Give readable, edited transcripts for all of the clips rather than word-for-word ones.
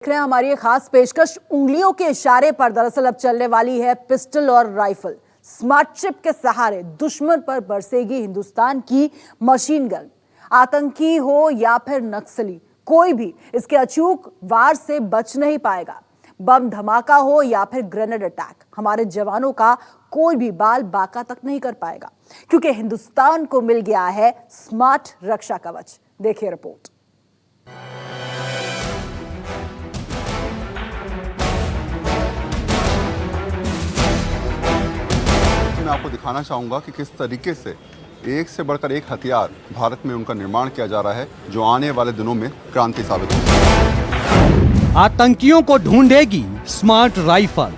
देख रहे हैं हमारी एक खास पेशकश उंगलियों के इशारे पर। दरअसल अब चलने वाली है पिस्टल और राइफल। स्मार्ट चिप के सहारे दुश्मन पर बरसेगी हिंदुस्तान की मशीन गन। आतंकी हो या फिर नक्सली, कोई भी इसके अचूक वार से बच नहीं पाएगा। बम धमाका हो या फिर ग्रेनेड अटैक, हमारे जवानों का कोई भी बाल बाका तक नहीं कर पाएगा, क्योंकि हिंदुस्तान को मिल गया है स्मार्ट रक्षा कवच। देखिए रिपोर्ट। मैं आपको दिखाना चाहूँगा कि किस तरीके से एक से बढ़कर एक हथियार भारत में उनका निर्माण किया जा रहा है, जो आने वाले दिनों में क्रांति साबित होगी। आतंकियों को ढूंढेगी स्मार्ट राइफल।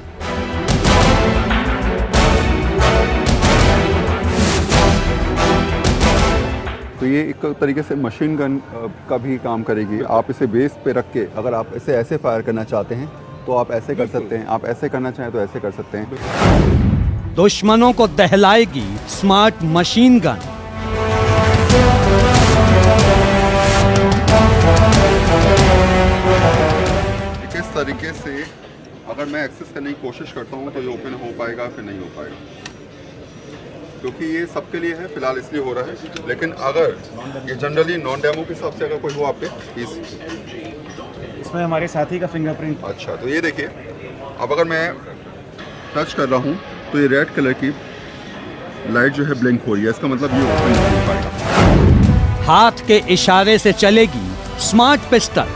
तो ये एक तरीके से मशीन गन का भी काम करेगी। आप इसे बेस पे रख के अगर आप इसे ऐसे फायर करना चाहते हैं तो आप ऐसे कर सकते हैं, आप ऐसे करना चाहें तो ऐसे कर सकते हैं। दुश्मनों को दहलाएगी स्मार्ट मशीन गन। किस तरीके से अगर मैं एक्सेस करने की कोशिश करता हूँ तो ये ओपन हो पाएगा फिर नहीं हो पाएगा, क्योंकि ये सबके लिए है फिलहाल, इसलिए हो रहा है। लेकिन अगर ये जनरली नॉन डेमो के हिसाब से अगर कोई हो आप पे इसमें हमारे साथी का फिंगरप्रिंट। अच्छा, तो ये देखिए, अब अगर मैं टच कर रहा हूँ तो ये रेड कलर की लाइट जो है ब्लिंक हो रही है, इसका मतलब ये ओपन नहीं हो पाएगा। हाथ के इशारे से चलेगी स्मार्ट पिस्टल।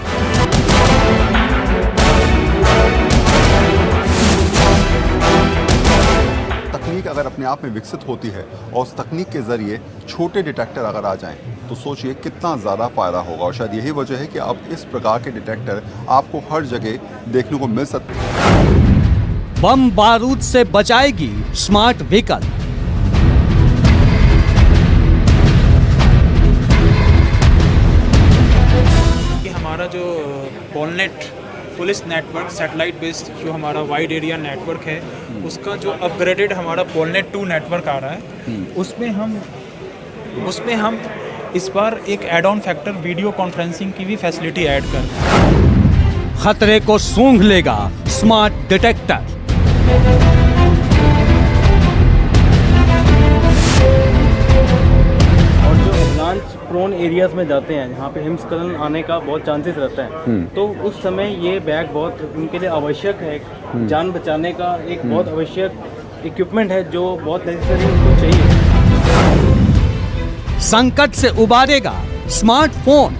तकनीक अगर अपने आप में विकसित होती है और उस तकनीक के जरिए छोटे डिटेक्टर अगर आ जाएं तो सोचिए कितना ज़्यादा फायदा होगा। और शायद यही वजह है कि अब इस प्रकार के डिटेक्टर आपको हर जगह देखने को मिल सकते हैं। बम बारूद से बचाएगी स्मार्ट व्हीकल। हमारा जो पोलनेट पुलिस नेटवर्क सैटेलाइट बेस्ड जो हमारा वाइड एरिया नेटवर्क है, उसका जो अपग्रेडेड हमारा पोलनेट 2 नेटवर्क आ रहा है, उसमें हम इस बार एक add on factor video conferencing की भी फैसिलिटी ऐड कर रहे हैं। खतरे को सूंघ लेगा स्मार्ट डिटेक्टर। और जो लॉन्च प्रोन एरियाज में जाते हैं जहाँ पे हिमस्खलन आने का बहुत चांसेस रहता है, तो उस समय ये बैग बहुत उनके लिए आवश्यक है। जान बचाने का एक बहुत आवश्यक इक्विपमेंट है जो बहुत नेसेसरी उनको चाहिए। संकट से उबारेगा स्मार्टफोन।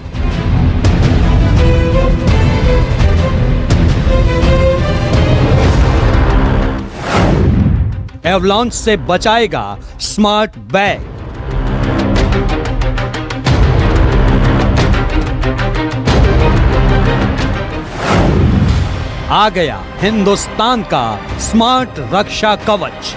एवलांच से बचाएगा स्मार्ट बैग। आ गया हिंदुस्तान का स्मार्ट रक्षा कवच।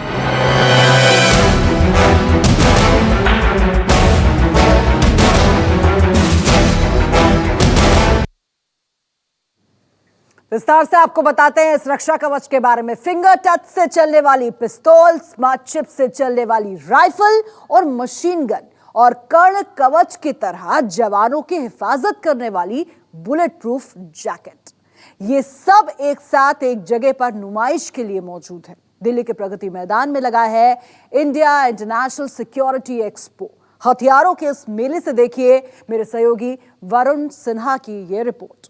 विस्तार से आपको बताते हैं इस रक्षा कवच के बारे में। फिंगर टच से चलने वाली पिस्तौल, स्मार्ट चिप से चलने वाली राइफल और मशीन गन, और कर्ण कवच की तरह जवानों की हिफाजत करने वाली बुलेट प्रूफ जैकेट, ये सब एक साथ एक जगह पर नुमाइश के लिए मौजूद है। दिल्ली के प्रगति मैदान में लगा है इंडिया इंटरनेशनल सिक्योरिटी एक्सपो। हथियारों के इस मेले से देखिए मेरे सहयोगी वरुण सिन्हा की ये रिपोर्ट।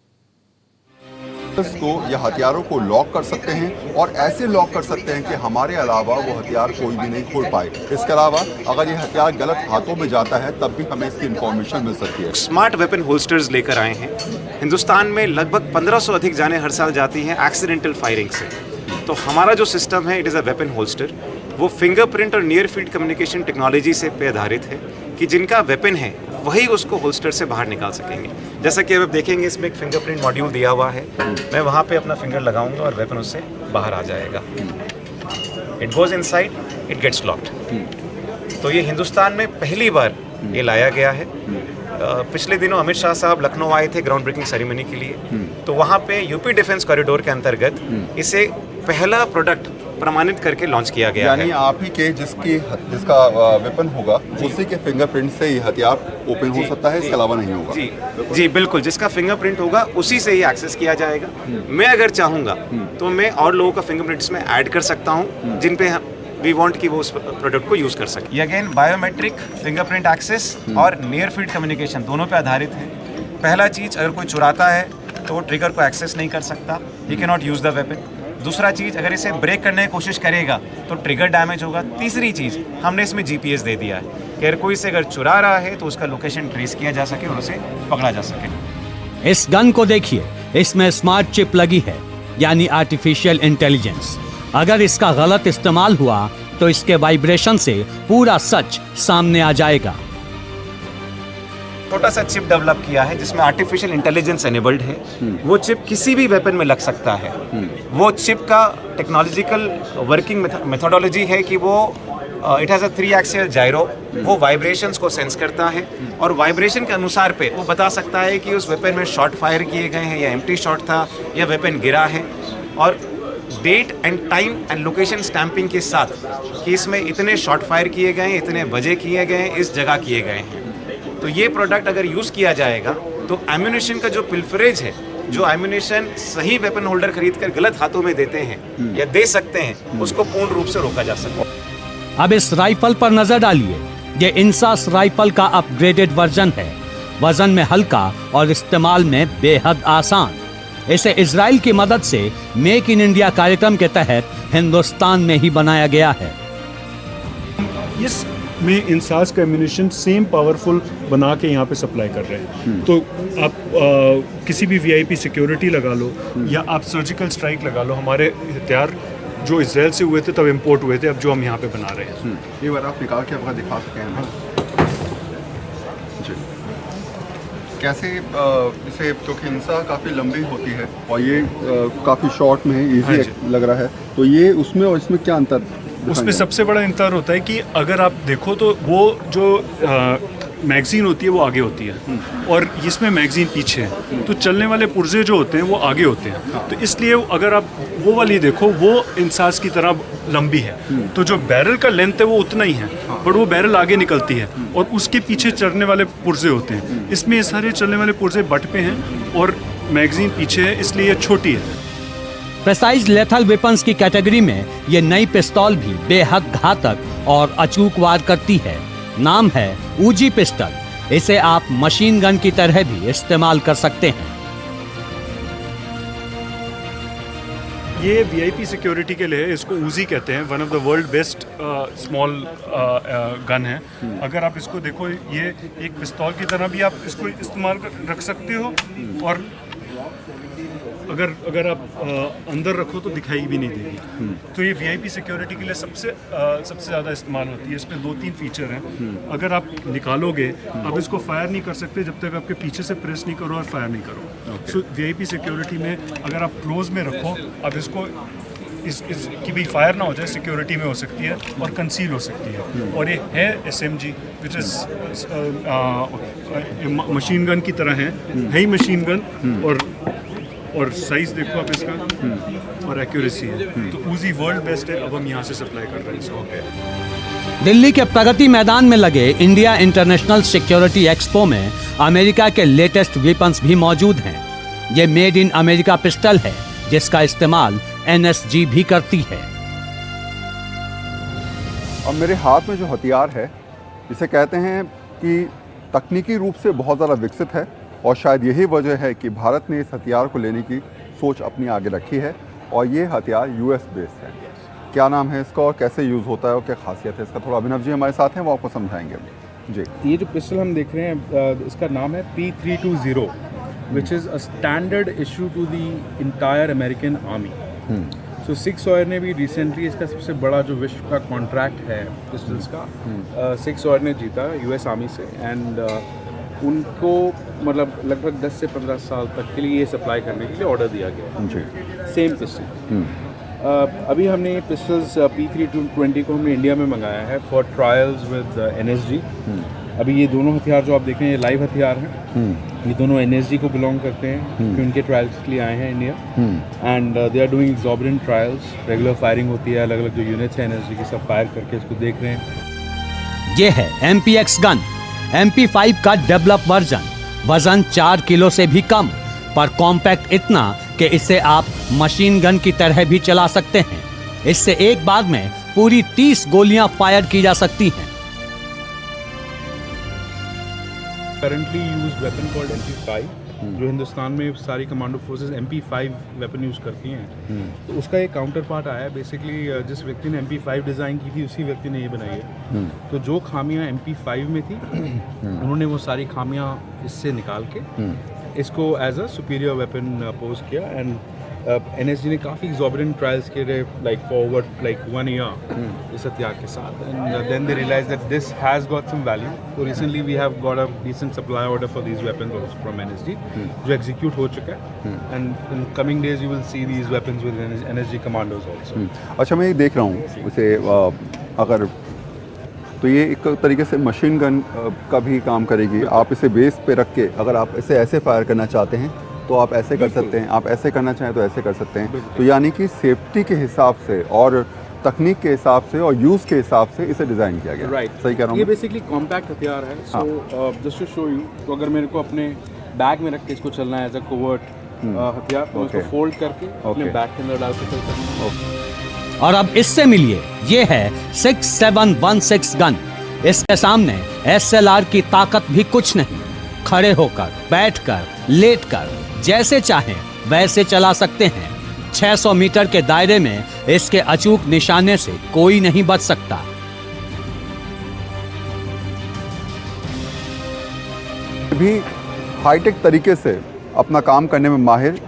को या हथियारों को लॉक कर सकते हैं और ऐसे लॉक कर सकते हैं कि हमारे अलावा वो हथियार कोई भी नहीं खोल पाए। इसके अलावा अगर ये हथियार गलत हाथों में जाता है तब भी हमें इसकी इंफॉर्मेशन मिल सकती है। स्मार्ट वेपन होल्स्टर्स लेकर आए हैं। हिंदुस्तान में लगभग 1500 अधिक जाने हर साल जाती हैं एक्सीडेंटल फायरिंग से। तो हमारा जो सिस्टम है, it is a weapon holster. वो फिंगरप्रिंट और नियर फील्ड कम्युनिकेशन टेक्नोलॉजी से पे आधारित है कि जिनका वेपन है वही उसको होल्स्टर से बाहर निकाल सकेंगे। जैसा कि अब आप देखेंगे, इसमें एक फिंगरप्रिंट मॉड्यूल दिया हुआ है। मैं वहाँ पे अपना फिंगर लगाऊंगा और वेपन उससे बाहर आ जाएगा। It goes inside, it gets locked. तो ये हिंदुस्तान में पहली बार ये लाया गया है। पिछले दिनों अमित शाह साहब लखनऊ आए थे ग्राउंड ब्रेकिंग सेरेमनी के लिए, तो वहाँ पे यूपी डिफेंस कॉरिडोर के अंतर्गत इसे पहला प्रोडक्ट प्रमाणित करके लॉन्च किया गया यानी है। आप ही के जिसका वेपन होगा उसी के फिंगरप्रिंट से ये हथियार ओपन हो सकता है, इसके अलावा नहीं होगा। जी जी बिल्कुल, जिसका फिंगरप्रिंट होगा उसी से ही एक्सेस किया जाएगा। मैं अगर चाहूँगा तो मैं और लोगों का फिंगरप्रिंट इसमें ऐड कर सकता हूँ जिन पे वी वांट कि वो उस प्रोडक्ट को यूज़ कर सके। ये अगेन बायोमेट्रिक, फिंगरप्रिंट एक्सेस और नियर फील्ड कम्युनिकेशन दोनों पे आधारित है। पहला चीज़, अगर कोई चुराता है तो वो ट्रिगर को एक्सेस नहीं कर सकता, he can not use the weapon. दूसरा चीज़, अगर इसे ब्रेक करने की कोशिश करेगा तो ट्रिगर डैमेज होगा। तीसरी चीज़, हमने इसमें GPS दे दिया है कि अगर कोई इसे अगर चुरा रहा है तो उसका लोकेशन ट्रेस किया जा सके और उसे पकड़ा जा सके। इस गन को देखिए, इसमें स्मार्ट चिप लगी है, यानी आर्टिफिशियल इंटेलिजेंस। अगर इसका गलत इस्तेमाल हुआ तो इसके वाइब्रेशन से पूरा सच सामने आ जाएगा। छोटा सा चिप डेवलप किया है जिसमें आर्टिफिशियल इंटेलिजेंस एनेबल्ड है। वो चिप किसी भी वेपन में लग सकता है। वो चिप का टेक्नोलॉजिकल वर्किंग मेथोडोलॉजी है कि वो इट हैज़ अ 3 एक्सियल जायरो। वो वाइब्रेशंस को सेंस करता है और वाइब्रेशन के अनुसार पे वो बता सकता है कि उस वेपन में शॉट फायर किए गए हैं या एम्प्टी शॉट था या वेपन गिरा है, और date and time and location stamping के साथ कि इसमें इतने शॉट फायर किए गए हैं, इतने बजे किए गए हैं, इस जगह किए गए हैं। तो ये प्रोडक्ट अगर यूज़ किया जाएगा तो एम्यूनेशन का जो पिल्फरेज है, जो एम्यूनेशन सही वेपन होल्डर खरीद कर गलत हाथों में देते हैं या दे सकते हैं, उसको पूर्ण रूप से रोका जा सकता है। अब इस राइफल पर नजर डालिए। ये इंसास राइफल का अपग्रेडेड वर्जन है। वजन में हल्का और इस्तेमाल में बेहद आसान। इसे इजराइल की मदद से मेक इन इंडिया कार्यक्रम के तहत हिंदुस्तान में ही बनाया गया है। इस में इंसास का एम्यूनेशन सेम पावरफुल बना के यहाँ पे सप्लाई कर रहे हैं। तो आप किसी भी VIP सिक्योरिटी लगा लो या आप सर्जिकल स्ट्राइक लगा लो, हमारे हथियार जो इजराइल से हुए थे तब इंपोर्ट हुए थे, अब जो हम यहाँ पे बना रहे हैं। ये बार आप निकाल के आपका दिखा सकें हमें जी। कैसे इसे, क्योंकि हिंसा काफ़ी लंबी होती है और ये काफ़ी शॉर्ट में है, हाँ इजी लग रहा है, तो ये उसमें और इसमें क्या अंतर? उसमें सबसे बड़ा अंतर होता है कि अगर आप देखो तो वो जो मैगज़ीन होती है वो आगे होती है और इसमें मैगज़ीन पीछे है, तो चलने वाले पुर्जे जो होते हैं वो आगे होते हैं। तो इसलिए अगर आप वो वाली देखो वो इंसास की तरह लंबी है, तो जो बैरल का लेंथ है वो उतना ही है, पर वो बैरल आगे निकलती है और उसके पीछे चलने वाले पुर्जे होते हैं। इसमें ये सारे चलने वाले पुर्जे बट पे हैं और मैगज़ीन पीछे है, इसलिए ये छोटी है। प्रेसाइज लेथल वेपन्स की कैटेगरी में ये नई पिस्तौल भी बेहद घातक और अचूक वार करती है। नाम है ऊजी पिस्टल। इसे आप मशीन गन की तरह भी इस्तेमाल कर सकते हैं। ये VIP सिक्योरिटी के लिए, इसको ऊजी कहते हैं, one of the world best small gun है। अगर आप इसको देखो, ये एक पिस्तौल की तरह भी आप इसको इस्तेमाल रख सकते हो और अगर आप अंदर रखो तो दिखाई भी नहीं देगी। तो ये VIP सिक्योरिटी के लिए सबसे ज़्यादा इस्तेमाल होती है। इसमें 2-3 फीचर हैं। अगर आप निकालोगे, आप इसको फायर नहीं कर सकते जब तक आपके पीछे से प्रेस नहीं करो और फायर नहीं करो। सो VIP सिक्योरिटी में अगर आप क्लोज में रखो, आप इसको कि भी फायर ना हो जाए, सिक्योरिटी में हो सकती है और कंसील हो सकती है। और ये है SMG which is machine gun की तरह है ही मशीन गन, और साइज देखो आप इसका और एक्यूरेसी है। तो ऊजी वर्ल्ड बेस्ट है। अब हम यहाँ से सप्लाई कर रहे हैं इसको। दिल्ली के प्रगति मैदान में लगे इंडिया इंटरनेशनल सिक्योरिटी एक्सपो में अमेरिका के लेटेस्ट वेपन्स भी मौजूद हैं। ये मेड इन अमेरिका पिस्टल है जिसका इस्तेमाल NSG भी करती है। अब मेरे हाथ में जो हथियार है, इसे कहते हैं कि तकनीकी रूप से बहुत ज़्यादा विकसित है और शायद यही वजह है कि भारत ने इस हथियार को लेने की सोच अपनी आगे रखी है और ये हथियार US बेस्ड है। क्या नाम है इसका और कैसे यूज़ होता है और क्या खासियत है इसका, थोड़ा अभिनव जी हमारे साथ हैं, वो आपको समझाएंगे जी। ये जो पिस्टल हम देख रहे हैं, इसका नाम है P320, which is a standard issue to the entire American army. So Sig Sauer ने भी रिसेंटली इसका सबसे बड़ा जो विश्व का कॉन्ट्रैक्ट है पिस्टल्स का, सिक्स ऑयर ने जीता US आर्मी से, एंड उनको मतलब लगभग 10 से 15 साल तक के लिए ये सप्लाई करने के लिए ऑर्डर दिया गया है। सेम पिस्टल अभी हमने ये पिस्टल्स P320 को हमने इंडिया में मंगाया है फॉर ट्रायल्स विद NSG, अभी ये दोनों हथियार जो आप देख रहे हैं ये लाइव हथियार हैं। ये दोनों एनएसजी को बिलोंग करते हैं कि उनके ट्रायल्स के लिए आए हैं India and they are doing exorbitant trials. Regular firing होती है, अलग अलग जो यूनिट्स हैं एनएसजी की सब फायर करके इसको देख रहे हैं। ये है MPX गन, MP5 का डेवलप वर्जन। वजन 4 किलो से भी कम, पर कॉम्पैक्ट इतना कि इसे आप मशीन गन की तरह भी चला सकते हैं। इससे एक बार में पूरी 30 गोलियां फायर की जा सकती हैं। Currently use weapon called MP5 जो हिंदुस्तान में सारी commando forces MP5 weapon use करती हैं। तो उसका एक काउंटर पार्ट आया है। बेसिकली जिस व्यक्ति ने MP5 डिज़ाइन की थी उसी व्यक्ति ने ये बनाई है। तो जो खामियां MP5 में थी उन्होंने वो सारी खामियां इससे निकाल के इसको as a superior weapon pose किया एंड एनएसजी ने काफ़ी एग्जॉर्बिटेंट ट्रायल्स किए लाइक फॉरवर्ड लाइक 1 ईयर इस हथियार के साथ and then they realize that this has got some value. तो recently we have got a decent supply order for these weapons also from NSG जो execute हो चुका है and in coming days you will see these weapons with NSG commandos also. अच्छा, मैं ये देख रहा हूँ उसे अगर तो ये एक तरीके से मशीन गन का भी काम करेगी। आप इसे बेस पे रख के अगर आप इसे ऐसे फायर करना चाहते हैं तो आप ऐसे कर सकते हैं, आप ऐसे करना चाहें तो ऐसे कर सकते हैं। तो यानी कि सेफ्टी के हिसाब से और तकनीक के हिसाब से और यूज़ के हिसाब से इसे डिज़ाइन किया गया। राइट, सही कह रहा हूँ ये मैं? बेसिकली कॉम्पैक्ट हथियार है। So just to show you, तो अगर मेरे को अपने बैग में रख के इसको चलना है एज अ कोवर्ट हथियार तो इसको फोल्ड करके अपने बैग के अंदर डाल के चल सकते हैं। और अब इससे मिलिए, ये है 6716 गन। इसके सामने SLR की ताकत भी कुछ नहीं। खड़े होकर, बैठकर, लेटकर जैसे चाहें वैसे चला सकते हैं। 600 मीटर के दायरे में इसके अचूक निशाने से कोई नहीं बच सकता। भी हाईटेक तरीके से अपना काम करने में माहिर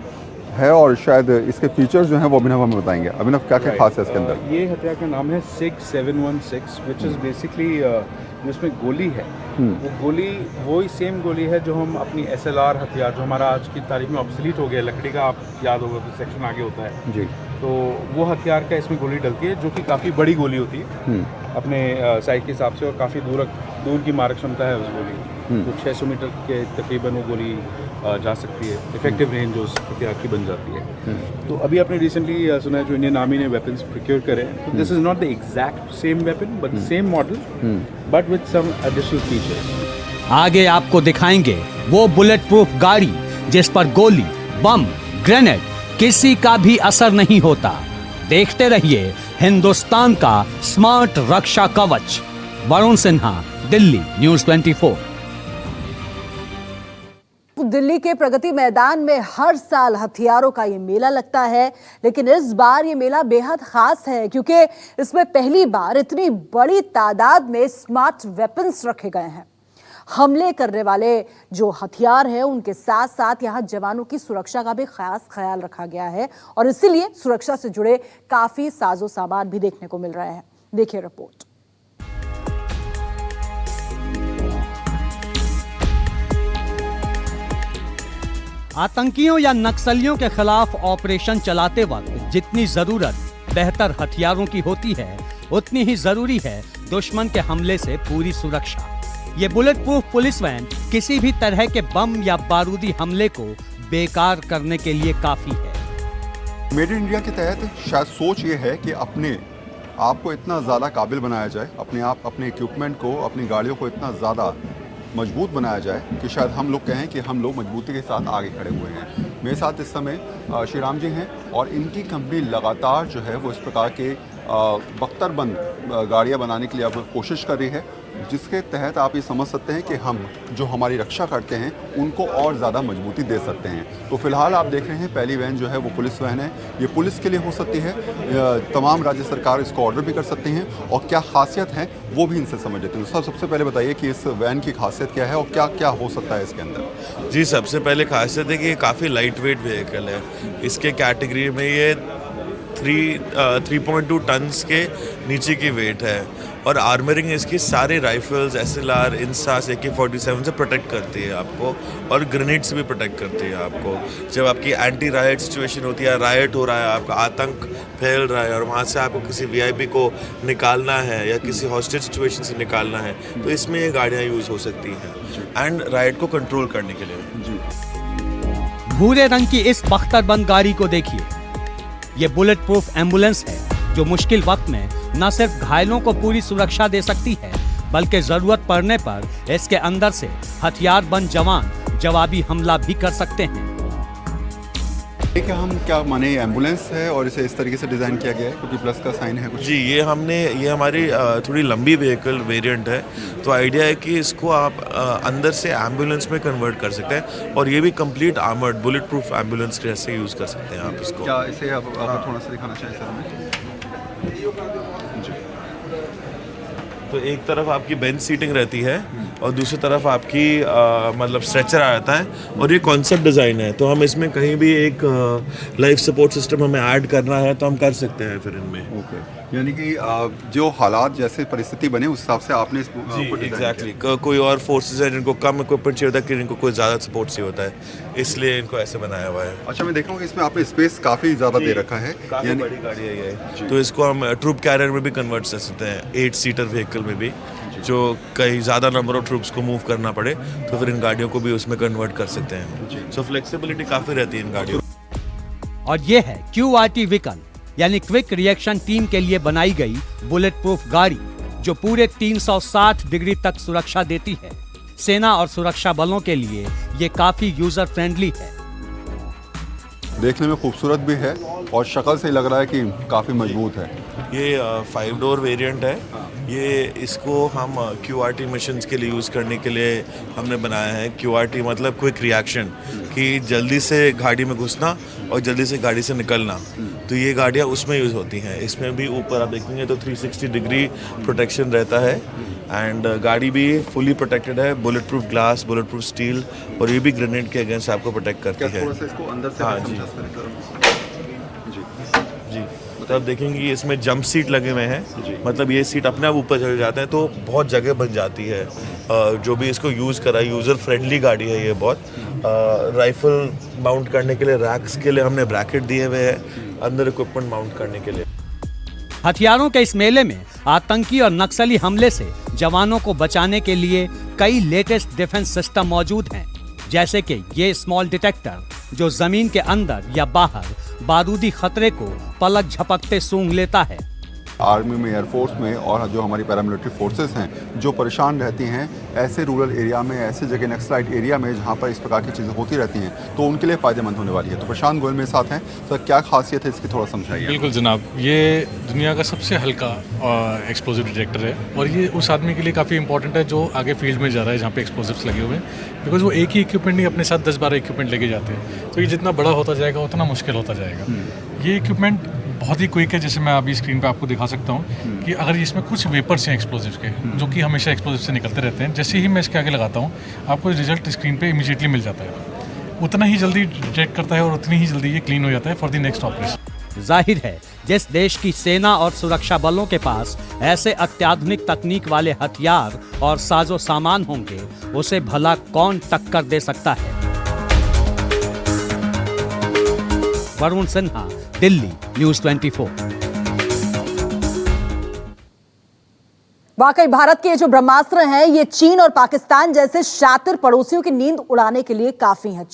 है और शायद इसके फीचर्स जो हैं वो अभिनव हमें बताएंगे। अभिनव, क्या क्या खास है इसके अंदर? ये हथियार का नाम है 6716 विच इज़ बेसिकली जिसमें गोली है वो गोली वही सेम गोली है जो हम अपनी SLR हथियार जो हमारा आज की तारीख में ऑब्सोलीट हो गया, लकड़ी का आप याद होगा तो सेक्शन आगे होता है जी। तो वो हथियार का इसमें गोली डलती है जो कि काफ़ी बड़ी गोली होती है अपने साइज के हिसाब से और काफ़ी दूर की मारक क्षमता है उस गोली। तो 600 मीटर के तकरीबन वो गोली जा सकती है। इफेक्टिव रेंज उस हथियार की बन जाती है। तो अभी आपने रिसेंटली सुना है जो इंडियन आर्मी ने वेपन्स प्रोक्योर करे, this is not the exact same weapon but same model but with some additional features. आगे आपको दिखाएंगे वो बुलेट प्रूफ गाड़ी जिस पर गोली, बम, ग्रेनेड किसी का भी असर नहीं होता। देखते रहिए हिंदुस्तान का स्मार्ट रक्षा कवच। वरुण सिन्हा, दिल्ली, न्यूज़ 24। दिल्ली के प्रगति मैदान में हर साल हथियारों का ये मेला लगता है, लेकिन इस बार ये मेला बेहद खास है क्योंकि इसमें पहली बार इतनी बड़ी तादाद में स्मार्ट वेपन्स रखे गए हैं। हमले करने वाले जो हथियार हैं उनके साथ साथ यहाँ जवानों की सुरक्षा का भी खास ख्याल रखा गया है और इसीलिए सुरक्षा से जुड़े काफी साजो सामान भी देखने को मिल रहे हैं। देखिए रिपोर्ट। आतंकियों या नक्सलियों के खिलाफ ऑपरेशन चलाते वक्त जितनी जरूरत बेहतर हथियारों की होती है, उतनी ही जरूरी है दुश्मन के हमले से पूरी सुरक्षा। ये बुलेट प्रूफ पुलिस वैन किसी भी तरह के बम या बारूदी हमले को बेकार करने के लिए काफी है। मेड इन इंडिया के तहत शायद सोच ये है कि अपने आप को इतना ज़्यादा काबिल बनाया जाए, अपने इक्विपमेंट को, अपनी गाड़ियों को इतना ज़्यादा मजबूत बनाया जाए कि शायद हम लोग कहें कि हम लोग मजबूती के साथ आगे खड़े हुए हैं। मेरे साथ इस समय श्री राम जी हैं और इनकी कंपनी लगातार जो है वो इस प्रकार के बख्तरबंद गाड़ियाँ बनाने के लिए अब कोशिश कर रही है, जिसके तहत आप ये समझ सकते हैं कि हम जो हमारी रक्षा करते हैं उनको और ज़्यादा मजबूती दे सकते हैं। तो फिलहाल आप देख रहे हैं पहली वैन जो है वो पुलिस वैन है। ये पुलिस के लिए हो सकती है, तमाम राज्य सरकार इसको ऑर्डर भी कर सकते हैं और क्या खासियत है वो भी इनसे समझ लेते हैं। सबसे पहले बताइए कि इस वैन की खासियत क्या है और क्या क्या हो सकता है इसके अंदर? जी, सबसे पहले खासियत है कि ये काफ़ी लाइट वेट व्हीकल है। इसके कैटेगरी में ये 3.2 टन्स के नीचे की वेट है और आर्मरिंग इसकी सारे राइफल्स SLR इंसास AK-47 से प्रोटेक्ट करती है आपको और ग्रेनेड से भी प्रोटेक्ट करती है आपको। जब आपकी एंटी रायट सिचुएशन होती है, रायट हो रहा है, आपका आतंक फैल रहा है और वहाँ से आपको किसी VIP को निकालना है या किसी हॉस्टेज सिचुएशन से निकालना है तो इसमें ये गाड़ियाँ यूज़ हो सकती हैं एंड रायट को कंट्रोल करने के लिए। भूरे रंग की इस बख्तरबंद गाड़ी को देखिए, ये बुलेट प्रूफ एम्बुलेंस है जो मुश्किल वक्त में न सिर्फ घायलों को पूरी सुरक्षा दे सकती है बल्कि जरूरत पड़ने पर इसके अंदर से हथियारबंद जवान जवाबी हमला भी कर सकते हैं। क्या हम क्या माने एम्बुलेंस है और इसे इस तरीके से डिज़ाइन किया गया है क्योंकि प्लस का साइन है कुछ? जी, ये हमारी थोड़ी लंबी व्हीकल वेरिएंट है तो आइडिया है कि इसको आप अंदर से एम्बुलेंस में कन्वर्ट कर सकते हैं और ये भी complete armoured bullet proof ambulance के जैसे यूज़ कर सकते हैं आप इसको। क्या इसे आप थोड़ा सा दिखाना चाहें सर हमें? तो एक तरफ आपकी बेंच सीटिंग रहती है और दूसरी तरफ आपकी मतलब स्ट्रेचर आ जाता है और ये कॉन्सेप्ट डिज़ाइन है तो हम इसमें कहीं भी एक लाइफ सपोर्ट सिस्टम हमें ऐड करना है तो हम कर सकते हैं फिर इनमें। ओके, यानी कि जो हालात जैसे परिस्थिति बने उस हिसाब से आपने इसको एग्जैक्टली कोई और फोर्सेस हैं जिनको कम इक्विपमेंट चाहिए होता है कि जिनको कोई ज़्यादा सपोर्ट चाहिए होता है इसलिए इनको ऐसे बनाया हुआ है। अच्छा, मैं देख रहा हूँ इसमें आपने स्पेस काफ़ी ज़्यादा दे रखा है, यानी बड़ी गाड़ी है ये तो इसको हम ट्रूप कैरियर में भी कन्वर्ट कर सकते हैं 8 सीटर व्हीकल में भी जो कई ज़्यादा नंबर ऑफ ट्रूप्स को मूव करना पड़े तो फिर इन गाड़ियों को भी उसमें कन्वर्ट कर सकते हैं। सो फ्लेक्सिबिलिटी काफ़ी रहती है इन गाड़ियों। और ये है QRT व्हीकल यानी क्विक रिएक्शन टीम के लिए बनाई गई बुलेट प्रूफ गाड़ी जो पूरे 360 डिग्री तक सुरक्षा देती है। सेना और सुरक्षा बलों के लिए ये काफी यूजर फ्रेंडली है। देखने में खूबसूरत भी है और शक्ल से लग रहा है कि काफ़ी मजबूत है। ये 5 डोर वेरिएंट है, ये इसको हम QRT मिशंस के लिए यूज़ करने के लिए हमने बनाया है। QRT मतलब क्विक रिएक्शन कि जल्दी से गाड़ी में घुसना और जल्दी से गाड़ी से निकलना, तो ये गाड़ियाँ उसमें यूज़ होती हैं। इसमें भी ऊपर आप देखेंगे तो 360 डिग्री प्रोटेक्शन रहता है एंड गाड़ी भी फुली प्रोटेक्टेड है, bullet proof glass, bullet proof steel और ये भी ग्रेनेड के अगेंस्ट आपको प्रोटेक्ट करती है। थोड़ा सा इसको अंदर से हाँ जी जी, तो आप देखेंगे इसमें जंप सीट लगे हुए हैं, मतलब ये सीट अपने आप ऊपर चले जाते हैं तो बहुत जगह बन जाती है। जो भी इसको यूज़ करा, यूज़र फ्रेंडली गाड़ी है ये बहुत। राइफल माउंट करने के लिए रैक्स के लिए हमने ब्रैकेट दिए हुए हैं, अंदर इक्विपमेंट माउंट करने के लिए। हथियारों के इस मेले में आतंकी और नक्सली हमले से जवानों को बचाने के लिए कई लेटेस्ट डिफेंस सिस्टम मौजूद हैं, जैसे कि ये स्मॉल डिटेक्टर जो जमीन के अंदर या बाहर बारूदी खतरे को पलक झपकते सूंघ लेता है। आर्मी में, एयरफोर्स में और जो हमारी पैरामिलिट्री फोर्सेस हैं जो परेशान रहती हैं ऐसे रूरल एरिया में, ऐसे जगह नक्सलाइट एरिया में जहाँ पर इस प्रकार की चीज़ें होती रहती हैं तो उनके लिए फ़ायदेमंद होने वाली है। तो प्रशांत गोयल मेरे साथ हैं सर, क्या खासियत है इसकी थोड़ा समझाइए। बिल्कुल जनाब, ये दुनिया का सबसे हल्का एक्सप्लोजिव डिटेक्टर है और ये उस आदमी के लिए काफ़ी इंपॉर्टेंट है जो आगे फील्ड में जा रहा है जहाँ पे एक्सप्लोजिव्स लगे हुए हैं, बिकॉज वो एक ही इक्विपमेंट नहीं अपने साथ 10-12 इक्विपमेंट लेके जाते हैं, तो ये जितना बड़ा होता जाएगा उतना मुश्किल होता जाएगा। ये इक्विपमेंट बहुत ही क्विक है, जैसे मैं अभी स्क्रीन पे आपको दिखा सकता हूँ कि अगर इसमें कुछ वेपर्स हैं एक्सप्लोजिव के जो कि हमेशा एक्सप्लोजिव से निकलते रहते हैं, जैसे ही मैं इसके आगे लगाता हूँ आपको रिजल्ट स्क्रीन पे इमीडिएटली मिल जाता है। उतना ही जल्दी डिटेक्ट करता है और उतनी ही जल्दी ये क्लीन हो जाता है फॉर द नेक्स्ट ऑपरेशन। जाहिर है जिस देश की सेना और सुरक्षा बलों के पास ऐसे अत्याधुनिक तकनीक वाले हथियार और साजो सामान होंगे उसे भला कौन टक्कर दे सकता है। वरुण सिन्हा, दिल्ली, न्यूज़ 24। वाकई भारत के जो ब्रह्मास्त्र हैं ये चीन और पाकिस्तान जैसे शातिर पड़ोसियों की नींद उड़ाने के लिए काफी हैं।